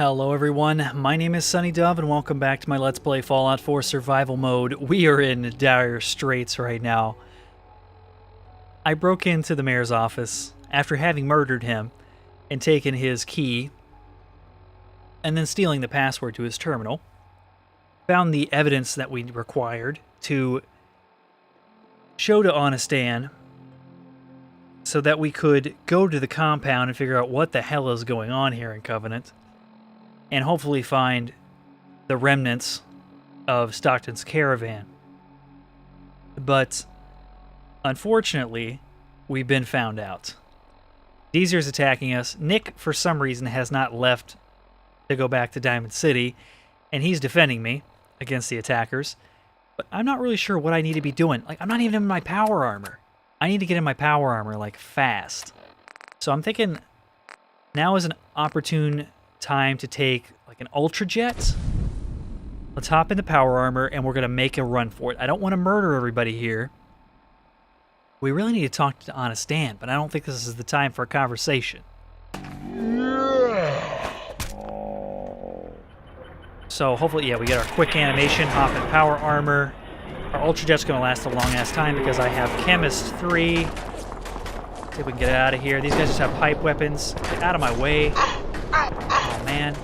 Hello everyone, my name is Sunny Dove and welcome back to my Let's Play Fallout 4 Survival Mode. We are in dire straits right now. I broke into the mayor's office after having murdered him and taken his key and then stealing the password to his terminal. Found the evidence that we required to show to Honest Dan so that we could go to the compound and figure out what the hell is going on here in Covenant. And hopefully find the remnants of Stockton's caravan. But, unfortunately, we've been found out. Deezer's attacking us. Nick, for some reason, has not left to go back to Diamond City, and he's defending me against the attackers. But I'm not really sure what I need to be doing. Like, I'm not even in my power armor. I need to get in my power armor, like, fast. So I'm thinking now is an opportune time to take like an ultra jet. Let's hop into power armor and we're gonna make a run for it. I don't want to murder everybody here. We really need to talk to Honest Dan, but I don't think this is the time for a conversation. So hopefully, yeah, we get our quick animation, hop in power armor. Our ultra jet's gonna last a long ass time because I have Chemist 3. See if we can get it out of here. These guys just have pipe weapons. Get out of my way. Oh, man.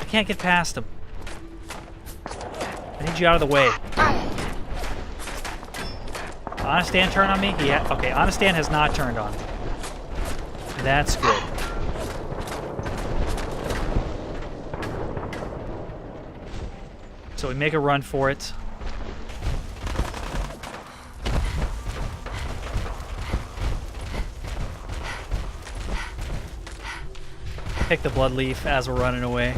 I can't get past him. I need you out of the way. Honest Dan turn on me? Okay, Honest Dan has not turned on me. That's good. So we make a run for it. Pick the blood leaf as we're running away.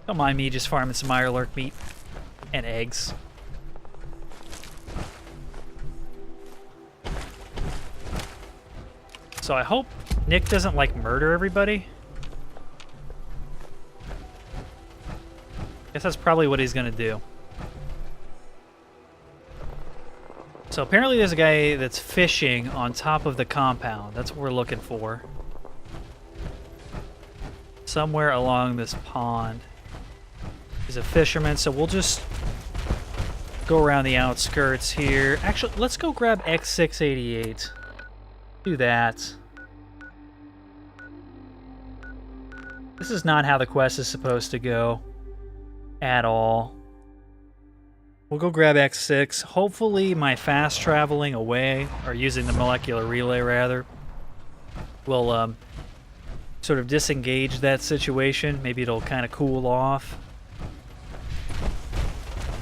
Don't mind me just farming some Mirelurk meat and eggs. So I hope Nick doesn't, like, murder everybody. Guess that's probably what he's gonna do. So apparently there's a guy that's fishing on top of the compound. That's what we're looking for. Somewhere along this pond. He's a fisherman, so we'll just go around the outskirts here. Actually, let's go grab X688. Do that. This is not how the quest is supposed to go at all. We'll go grab X6. Hopefully my fast traveling away, or using the molecular relay rather, will sort of disengage that situation. Maybe it'll kind of cool off.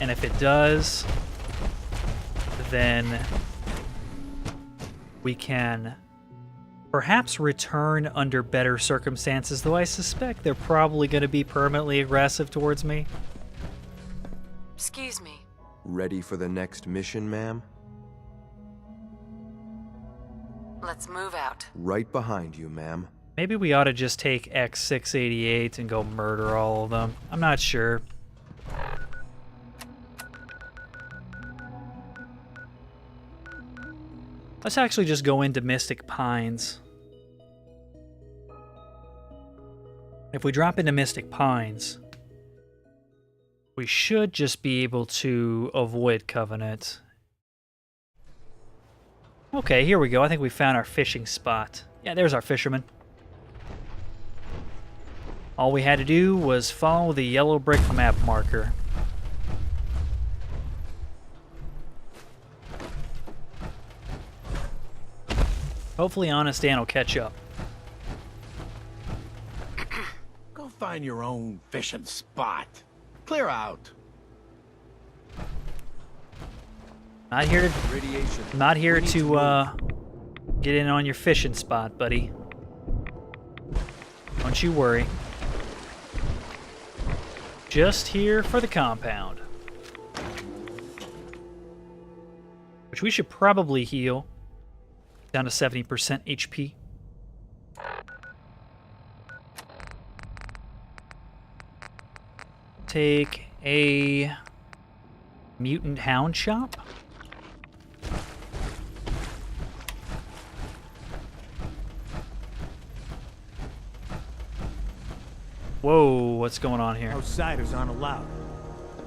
And if it does, then we can perhaps return under better circumstances, though I suspect they're probably going to be permanently aggressive towards me. Excuse me. Ready for the next mission, ma'am? Let's move out. Right behind you, ma'am. Maybe we ought to just take X688 and go murder all of them. I'm not sure. Let's actually just go into Mystic Pines. If we drop into Mystic Pines, we should just be able to avoid Covenant. Okay, here we go. I think we found our fishing spot. Yeah, there's our fisherman. All we had to do was follow the yellow brick map marker. Hopefully Honest Dan will catch up. Go find your own fishing spot. Clear out. Not here to Radiation. get in on your fishing spot, buddy. Don't you worry. Just here for the compound. which we should probably heal down to 70% HP. Take a mutant hound chop. Whoa, what's going on here? Outsiders aren't allowed.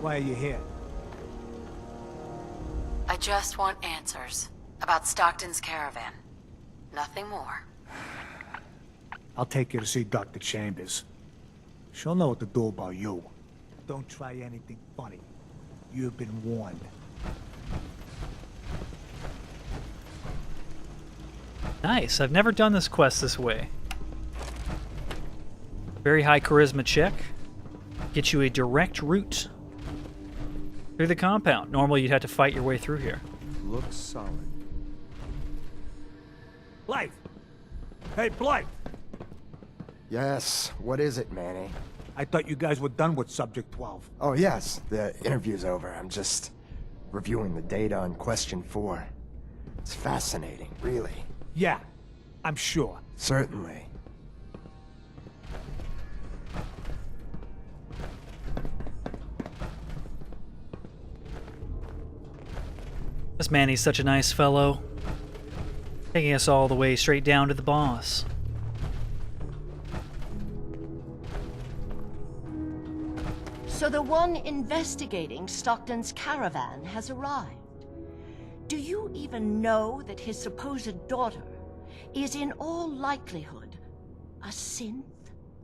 Why are you here? I just want answers about Stockton's caravan. Nothing more. I'll take you to see Dr. Chambers. She'll know what to do about you. Don't try anything funny. You've been warned. Nice. I've never done this quest this way. Very high charisma check. Get you a direct route through the compound. Normally you'd have to fight your way through here. Looks solid. Blythe! Hey, Blythe! Yes, what is it, Manny? I thought you guys were done with Subject 12. Oh yes, the interview's over. I'm just reviewing the data on Question 4. It's fascinating, really. Yeah, I'm sure. Certainly. This Manny's such a nice fellow. Taking us all the way straight down to the boss. So the one investigating Stockton's caravan has arrived. Do you even know that his supposed daughter is in all likelihood a synth?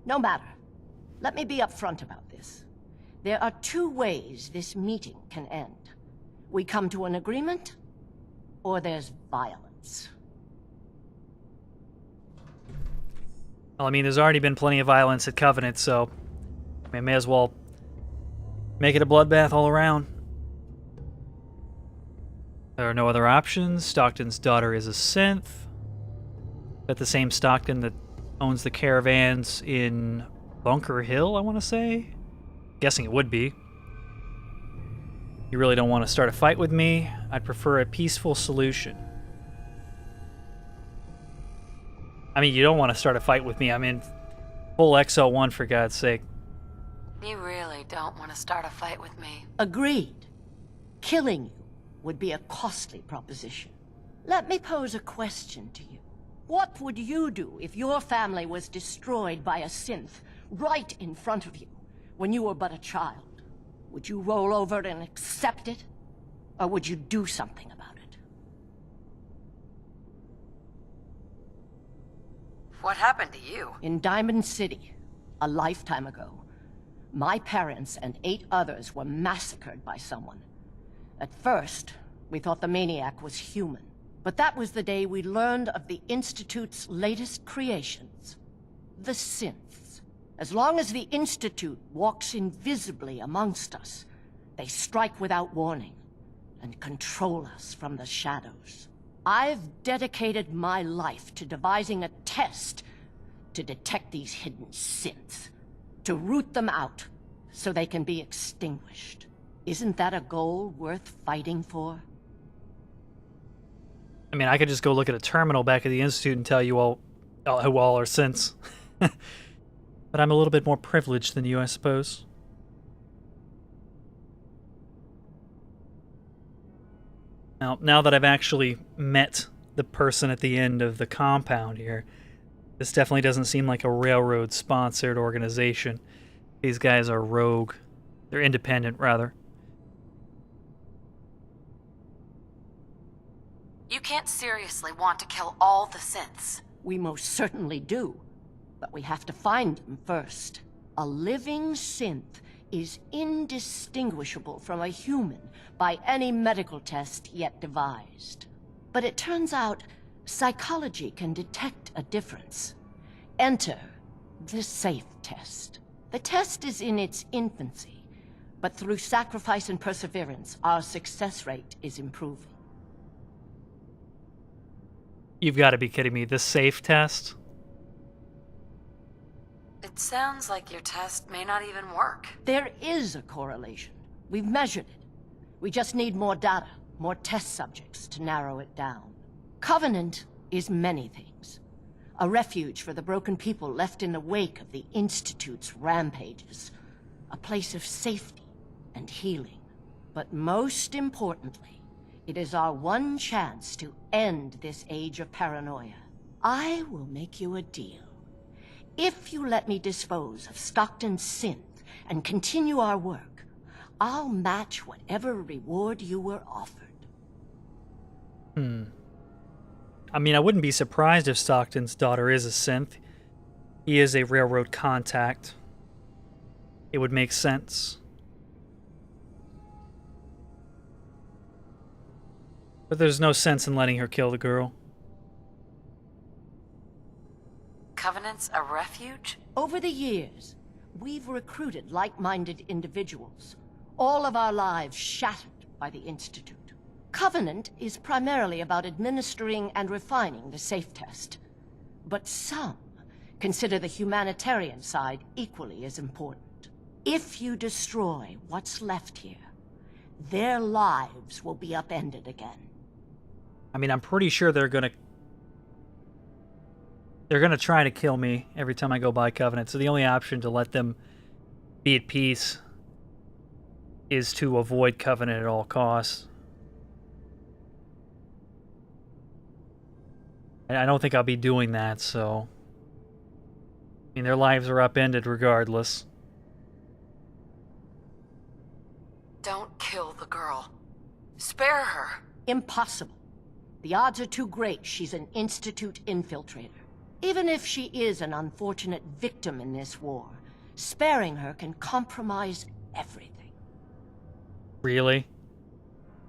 No matter. Let me be upfront about this. There are two ways this meeting can end. We come to an agreement, or there's violence. Well, I mean, there's already been plenty of violence at Covenant, so I may as well make it a bloodbath all around. There are no other options. Stockton's daughter is a synth. But the same Stockton that owns the caravans in Bunker Hill, I want to say? Guessing it would be. You really don't want to start a fight with me. I'd prefer a peaceful solution. I mean, you don't want to start a fight with me. I'm in full XL1, for God's sake. You really don't want to start a fight with me. Agreed. Killing you would be a costly proposition. Let me pose a question to you. What would you do if your family was destroyed by a synth right in front of you when you were but a child? Would you roll over and accept it? Or would you do something about it? What happened to you? In Diamond City, a lifetime ago, my parents and 8 others were massacred by someone. At first, we thought the maniac was human. But that was the day we learned of the Institute's latest creations, the synths. As long as the Institute walks invisibly amongst us, they strike without warning and control us from the shadows. I've dedicated my life to devising a test to detect these hidden synths, to root them out so they can be extinguished. Isn't that a goal worth fighting for? I mean, I could just go look at a terminal back at the Institute and tell you all who all are synths. But I'm a little bit more privileged than you, I suppose. Now that I've actually met the person at the end of the compound here, this definitely doesn't seem like a railroad-sponsored organization. These guys are rogue. They're independent, rather. You can't seriously want to kill all the synths. We most certainly do. But we have to find them first. A living synth is indistinguishable from a human by any medical test yet devised. But it turns out psychology can detect a difference. Enter the SAFE test. The test is in its infancy, but through sacrifice and perseverance, our success rate is improving. You've got to be kidding me. The SAFE test? It sounds like your test may not even work. There is a correlation. We've measured it. We just need more data, more test subjects to narrow it down. Covenant is many things. A refuge for the broken people left in the wake of the Institute's rampages. A place of safety and healing. But most importantly, it is our one chance to end this age of paranoia. I will make you a deal. If you let me dispose of Stockton's synth and continue our work, I'll match whatever reward you were offered. I mean, I wouldn't be surprised if Stockton's daughter is a synth. He is a railroad contact. It would make sense. But there's no sense in letting her kill the girl. Covenant's a refuge? Over the years, we've recruited like-minded individuals. All of our lives shattered by the Institute. Covenant is primarily about administering and refining the safe test. But some consider the humanitarian side equally as important. If you destroy what's left here, their lives will be upended again. I mean, I'm pretty sure they're gonna try to kill me every time I go by Covenant, so the only option to let them be at peace is to avoid Covenant at all costs. And I don't think I'll be doing that, so... I mean, their lives are upended regardless. Don't kill the girl. Spare her. Impossible. The odds are too great she's an Institute infiltrator. Even if she is an unfortunate victim in this war, sparing her can compromise everything. Really?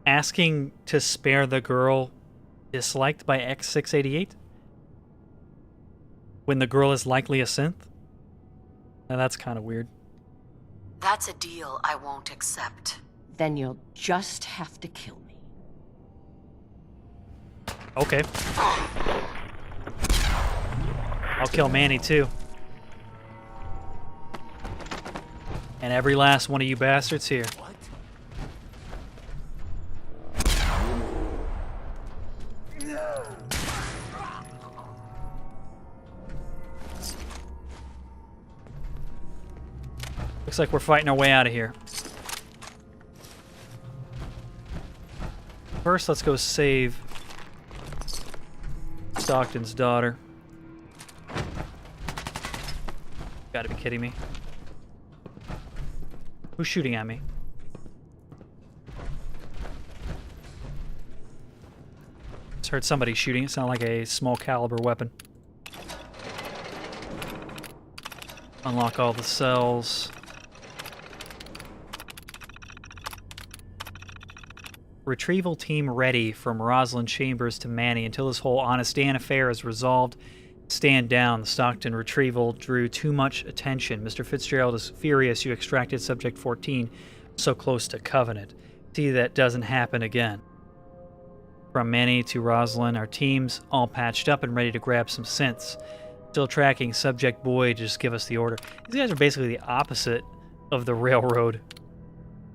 Asking to spare the girl disliked by X688? When the girl is likely a synth? Now that's kind of weird. That's a deal I won't accept. Then you'll just have to kill me. Okay. I'll kill Manny too. And every last one of you bastards here. Looks like we're fighting our way out of here. First, let's go save Stockton's daughter. Gotta be kidding me. Who's shooting at me? Just heard somebody shooting. It sounded like a small caliber weapon. Unlock all the cells. Retrieval team ready from Rosalind Chambers to Manny until this whole Honest Dan affair is resolved. Stand down. The Stockton retrieval drew too much attention. Mr. Fitzgerald is furious you extracted Subject 14 so close to Covenant. See that doesn't happen again. From Manny to Rosalind, our teams all patched up and ready to grab some synths. Still tracking Subject Boy, just give us the order. These guys are basically the opposite of the Railroad.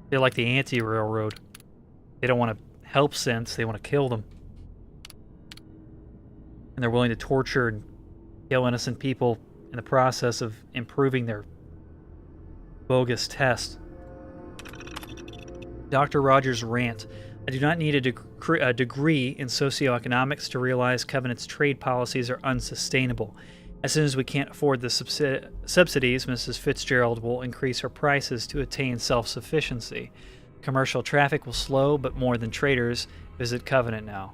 They're like the anti-Railroad. They don't want to help synths, they want to kill them. And they're willing to torture and kill innocent people in the process of improving their bogus test. Dr. Rogers' rant. I do not need a degree in socioeconomics to realize Covenant's trade policies are unsustainable. As soon as we can't afford the subsidies, Mrs. Fitzgerald will increase her prices to attain self-sufficiency. Commercial traffic will slow, but more than traders visit Covenant now.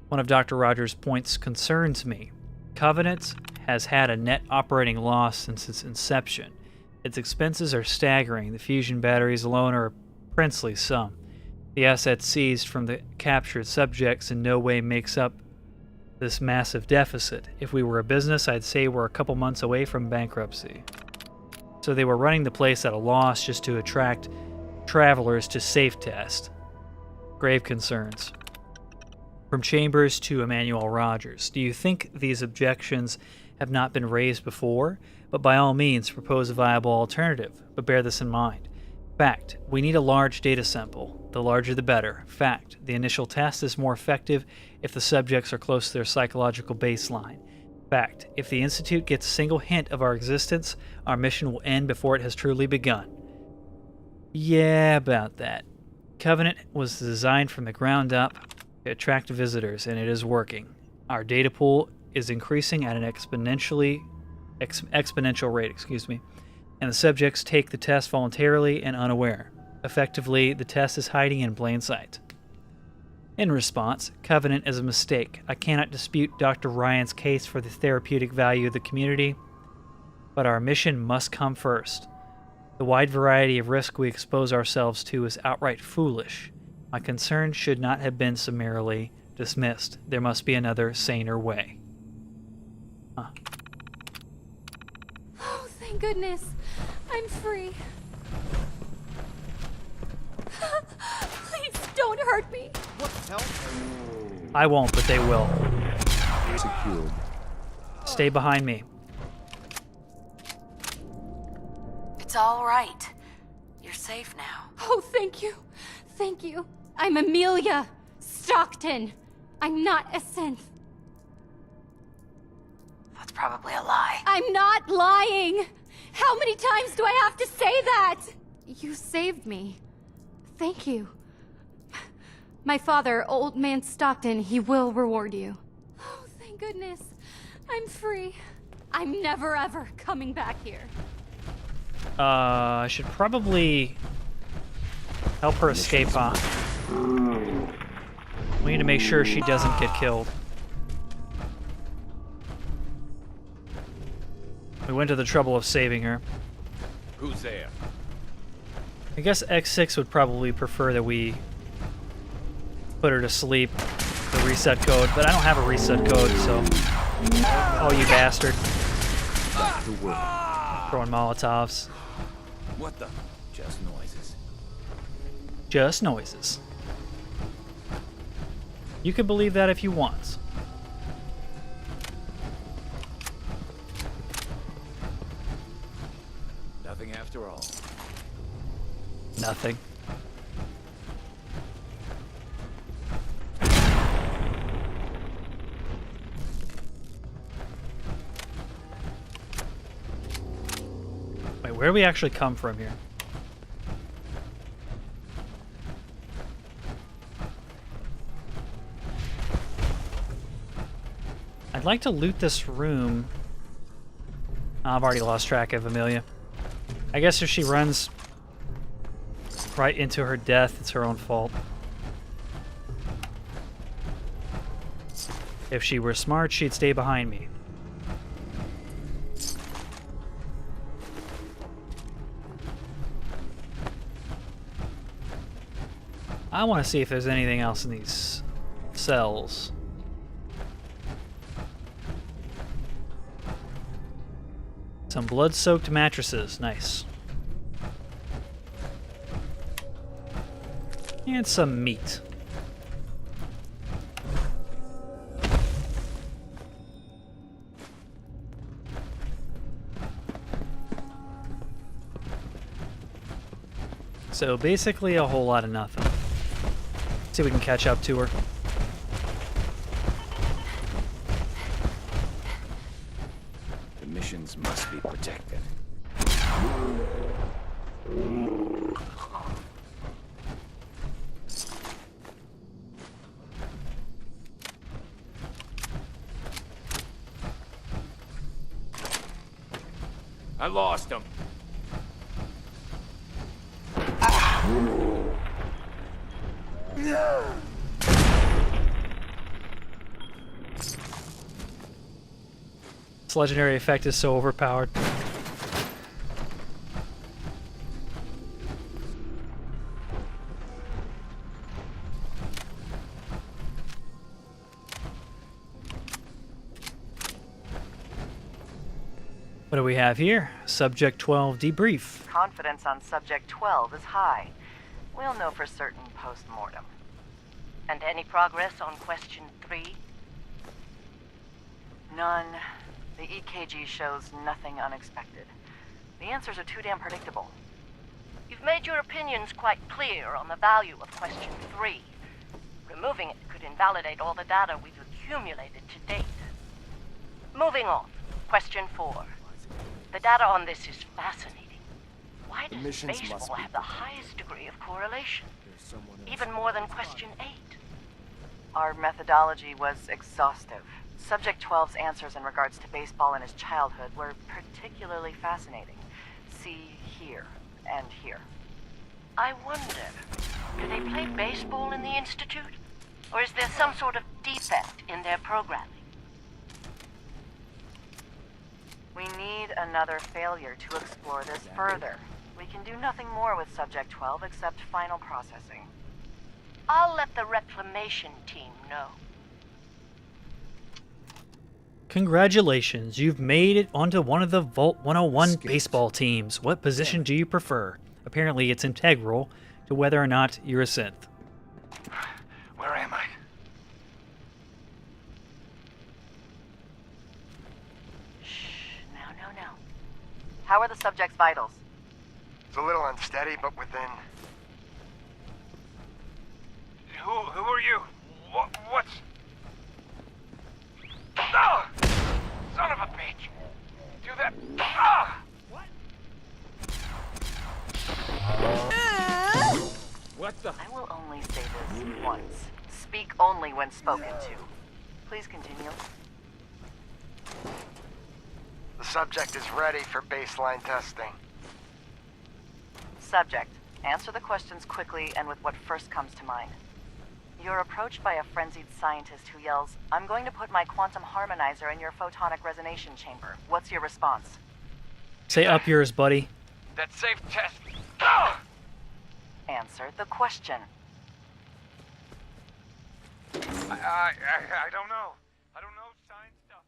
One of Dr. Rogers' points concerns me. Covenant has had a net operating loss since its inception. Its expenses are staggering. The fusion batteries alone are a princely sum. The assets seized from the captured subjects in no way makes up this massive deficit. If we were a business, I'd say we're a couple months away from bankruptcy. So they were running the place at a loss just to attract travelers to safe test. Grave concerns. From Chambers to Emmanuel Rogers. Do you think these objections have not been raised before? But by all means, propose a viable alternative. But bear this in mind. Fact, we need a large data sample. The larger the better. Fact, the initial test is more effective if the subjects are close to their psychological baseline. Fact, if the Institute gets a single hint of our existence, our mission will end before it has truly begun. Yeah, about that. Covenant was designed from the ground up to attract visitors, and it is working. Our data pool is increasing at an exponential rate, and the subjects take the test voluntarily and unaware. Effectively, the test is hiding in plain sight. In response, Covenant is a mistake. I cannot dispute Dr. Ryan's case for the therapeutic value of the community, but our mission must come first. The wide variety of risk we expose ourselves to is outright foolish. My concern should not have been summarily dismissed. There must be another, saner way. Huh. Oh, thank goodness. I'm free. Please don't hurt me. I won't, but they will. Secured. Stay behind me. It's all right. You're safe now. Oh, thank you. Thank you. I'm Amelia Stockton. I'm not a synth. That's probably a lie. I'm not lying. How many times do I have to say that? You saved me. Thank you. My father, Old Man Stockton, he will reward you. Oh, thank goodness. I'm free. I'm never ever coming back here. I should probably help her escape, huh? We need to make sure she doesn't get killed. We went to the trouble of saving her. Who's there? I guess X6 would probably prefer that we put her to sleep, the reset code, but I don't have a reset code, so... Oh, you bastard. Back to work. Throwing Molotovs. What the? Just noises. Just noises. You can believe that if you want. Nothing after all. Nothing. Wait, where do we actually come from here? I'd like to loot this room. I've already lost track of Amelia. I guess if she runs right into her death, it's her own fault. If she were smart, she'd stay behind me. I want to see if there's anything else in these cells. Some blood-soaked mattresses. Nice. And some meat. So basically a whole lot of nothing. See if we can catch up to her. The missions must be protected. I lost him. This legendary effect is so overpowered. What do we have here? Subject 12 debrief. Confidence on Subject 12 is high. We'll know for certain post-mortem. And any progress on Question 3? None. The EKG shows nothing unexpected. The answers are too damn predictable. You've made your opinions quite clear on the value of question 3. Removing it could invalidate all the data we've accumulated to date. Moving on. Question 4. The data on this is fascinating. Why does missions must baseball be have the highest degree of correlation? There's someone else. Even more than question 8. Our methodology was exhaustive. Subject 12's answers in regards to baseball in his childhood were particularly fascinating. See here and here. I wonder, do they play baseball in the Institute? Or is there some sort of defect in their programming? We need another failure to explore this further. We can do nothing more with Subject 12 except final processing. I'll let the reclamation team know. Congratulations, you've made it onto one of the Vault 101 Skills. baseball teams. What position do you prefer? Apparently it's integral to whether or not you're a synth. Where am I? No. How are the subject's vitals? It's a little unsteady, but within. Who are you? What's... Ah! Son of a bitch! Do that... Ah! What the? I will only say this once. Speak only when spoken to. Please continue. The subject is ready for baseline testing. Subject, answer the questions quickly and with what first comes to mind. You're approached by a frenzied scientist who yells, "I'm going to put my quantum harmonizer in your photonic resonation chamber." What's your response? Say up yours, buddy. That safe test... Ah! Answer the question. I don't know. I don't know science stuff.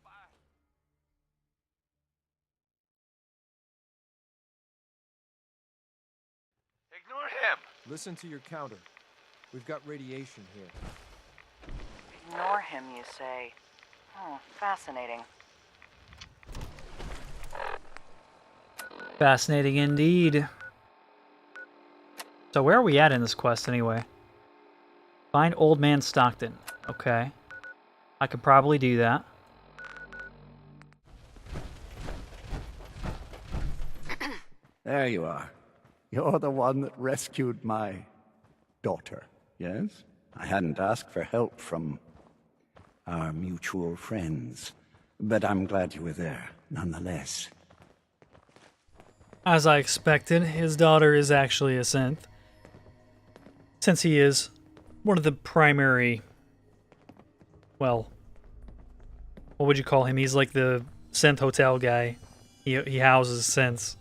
Ignore him. Listen to your counter. We've got radiation here. Ignore him, you say. Oh, fascinating. Fascinating indeed. So where are we at in this quest anyway? Find Old Man Stockton. Okay. I could probably do that. There you are. You're the one that rescued my daughter, yes? I hadn't asked for help from our mutual friends, but I'm glad you were there, nonetheless. As I expected, his daughter is actually a synth. Since he is one of the primary... Well, what would you call him? He's like the synth hotel guy. He houses synths.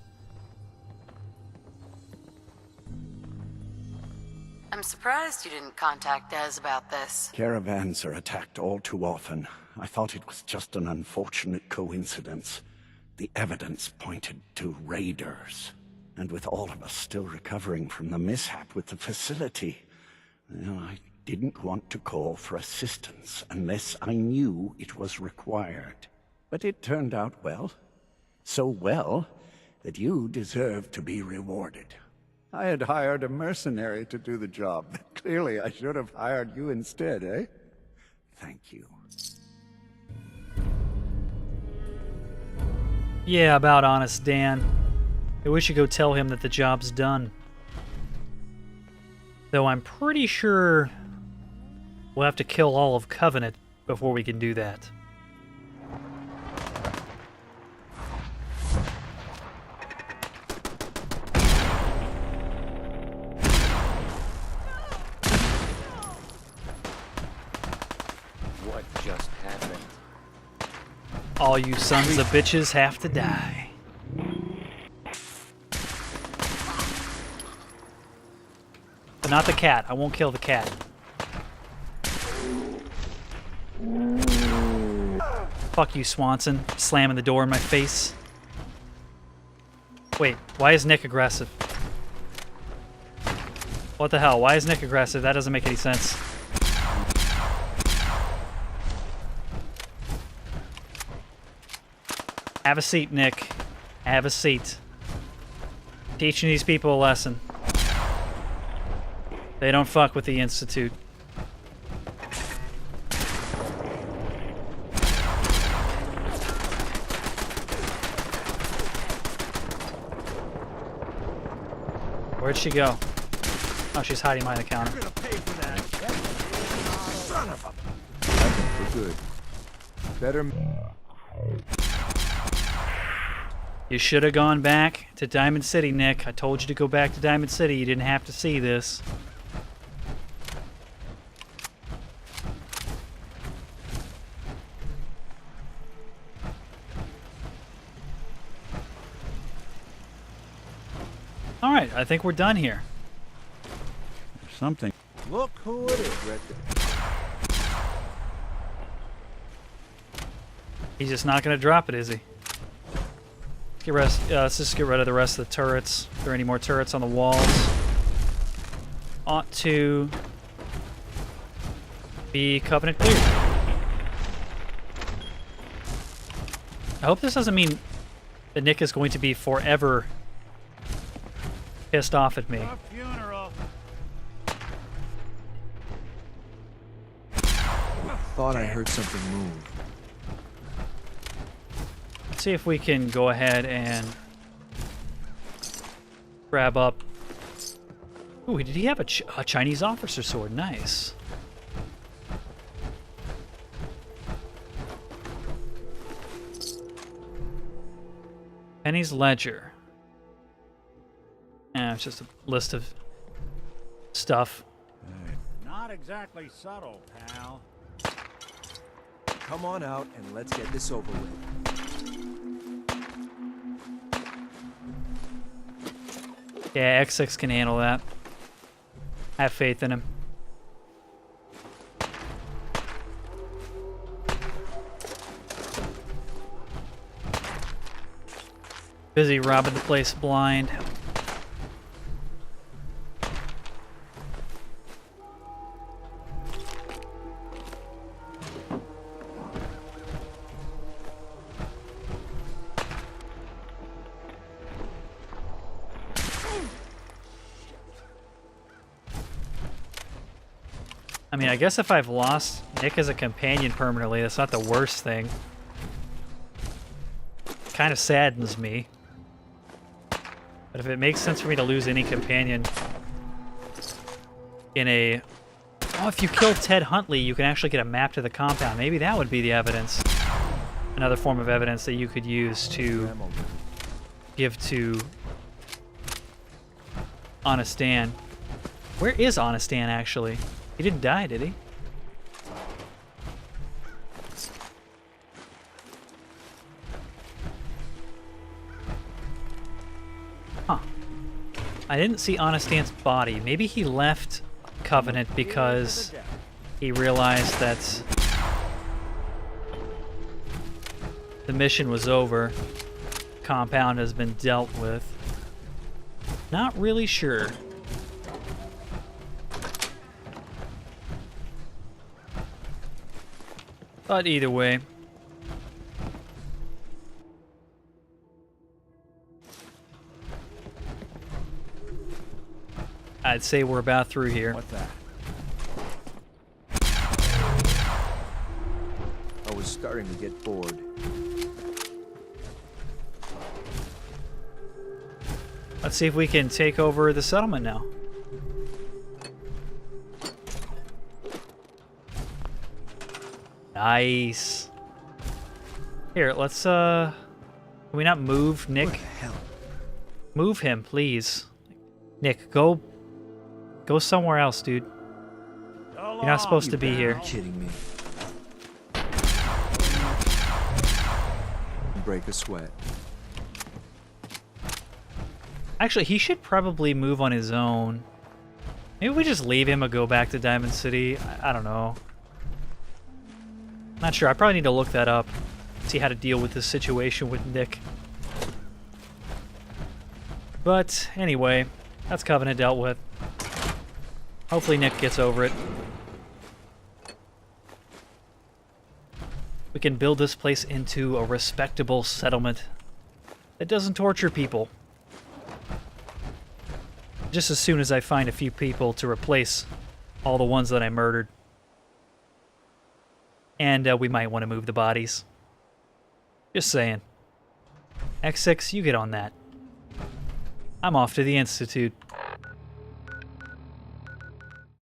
I'm surprised you didn't contact Des about this. Caravans are attacked all too often. I thought it was just an unfortunate coincidence. The evidence pointed to raiders. And with all of us still recovering from the mishap with the facility, well, I didn't want to call for assistance unless I knew it was required. But it turned out well. So well that you deserve to be rewarded. I had hired a mercenary to do the job. Clearly, I should have hired you instead, eh? Thank you. Yeah, about honest, Dan. I wish you go tell him that the job's done. Though I'm pretty sure we'll have to kill all of Covenant before we can do that. What just happened? All you sons of bitches have to die. But not the cat. I won't kill the cat. Fuck you, Swanson. Slamming the door in my face. Wait, why is Nick aggressive? What the hell? Why is Nick aggressive? That doesn't make any sense. Have a seat, Nick. Have a seat. Teaching these people a lesson. They don't fuck with the Institute. Where'd she go? Oh, she's hiding behind the counter. Son of a... I think we're good. Better... You should have gone back to Diamond City, Nick. I told you to go back to Diamond City. You didn't have to see this. All right, I think we're done here. Something. Look who it is right there. He's just not going to drop it, is he? Let's just get rid of the rest of the turrets. If there are any more turrets on the walls. Ought to be Covenant clear. I hope this doesn't mean that Nick is going to be forever pissed off at me. Thought I heard something move. Let's see if we can go ahead and grab up. Ooh, did he have a Chinese officer sword? Nice. Penny's ledger. It's just a list of stuff. Not exactly subtle, pal. Come on out and let's get this over with. Yeah, X6 can handle that. I have faith in him. Busy robbing the place blind. I mean, I guess if I've lost Nick as a companion permanently, that's not the worst thing. Kind of saddens me. But if it makes sense for me to lose any companion in a... Oh, if you kill Ted Huntley, you can actually get a map to the compound. Maybe that would be the evidence. Another form of evidence that you could use to give to Honestan. Where is Honestan, actually? He didn't die, did he? Huh. I didn't see Honestan's body. Maybe he left Covenant because he realized that the mission was over. Compound has been dealt with. Not really sure. But either way, I'd say we're about through here. What's that? I was starting to get bored. Let's see if we can take over the settlement now. Nice. Here, let's can we not move Nick? What the hell? Move him, please. Nick, go somewhere else, dude. You're not supposed to be here. You're kidding me. Break a sweat. Actually, he should probably move on his own. Maybe we just leave him and go back to Diamond City. I don't know. Not sure. I probably need to look that up. See how to deal with this situation with Nick. But anyway, that's Covenant dealt with. Hopefully Nick gets over it. We can build this place into a respectable settlement that doesn't torture people. just as soon as I find a few people to replace all the ones that I murdered. And we might want to move the bodies. Just saying. X6, you get on that. I'm off to the Institute.